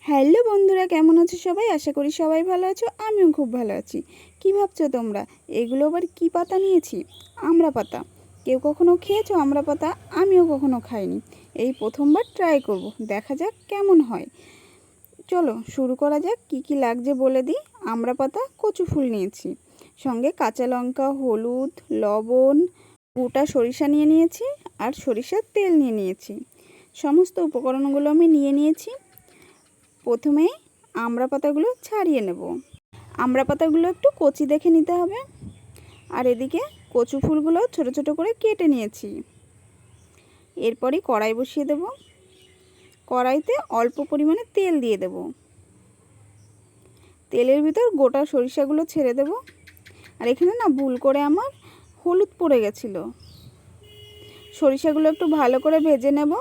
Hello বন্ধুরা, কেমন আছো সবাই? আশা করি সবাই ভালো আছো। আমিও খুব ভালো আছি। কি ভাবছো তোমরা? এগুলো আবার কি পাতা নিয়েছি? আমড়া পাতা। কেউ কখনো খেয়েছো আমড়া পাতা? আমিও কখনো খাইনি, এই প্রথমবার ট্রাই করব, দেখা যাক কেমন হয়। চলো শুরু করা যাক। কি কি লাগছে বলে দিই। আমড়া পাতা, কচু ফুল নিয়েছি, সঙ্গে কাঁচা লঙ্কা, হলুদ, লবণ, গোটা সরিষা নিয়ে নিয়েছি, আর সরিষার তেল নিয়ে নিয়েছি। সমস্ত উপকরণগুলো আমি নিয়ে নিয়েছি। প্রথমে আমড়া পাতাগুলো ছাড়িয়ে নেব। আমড়া পাতাগুলো একটু কচি দেখে নিতে হবে। আর এদিকে কচু ফুলগুলো ছোট ছোট করে কেটে নিয়েছি। এরপরই কড়াই বসিয়ে দেব। কড়াইতে অল্প পরিমাণে তেল দিয়ে দেব। তেলের ভিতর গোটা সরিষাগুলো ছেড়ে দেব। আর এখানে না ভুল করে আমার হলুদ পড়ে গেছিলো। সরিষাগুলো একটু ভালো করে ভেজে নেব।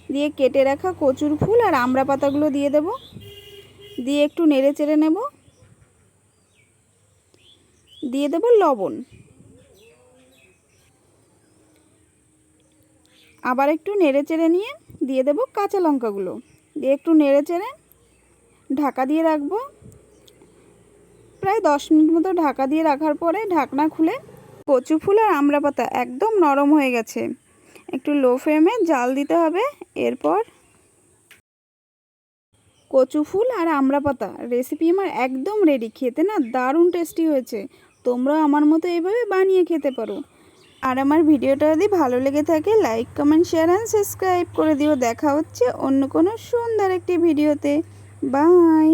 দিয়ে কেটে রাখা কচুর ফুল আর আমড়া পাতাগুলো দিয়ে দেব। দিয়ে একটু নেড়ে চেড়ে নেব। দিয়ে দেব লবণ। আবার একটু নেড়ে চেড়ে নিয়ে দিয়ে দেব কাঁচা লঙ্কাগুলো। দিয়ে একটু নেড়ে চেড়ে ঢাকা দিয়ে রাখবো। প্রায় 10 মিনিট মতো ঢাকা দিয়ে রাখার পরে ঢাকনা খুলে, কচু ফুল আর আমড়া পাতা একদম নরম হয়ে গেছে, একটু লো ফ্লেমে জাল দিতে হবে। এরপর কচু ফুল আর আমড়া পাতা রেসিপি আমার একদম রেডি। খেতে না দারুণ টেস্টি হয়েছে। তোমরাও আমার মতো এইভাবে বানিয়ে খেতে পারো। আর আমার ভিডিওটা যদি ভালো লেগে থাকে, like, comment, share and subscribe করে দিও। দেখা হচ্ছে অন্য কোনো সুন্দর একটি ভিডিওতে। বাই।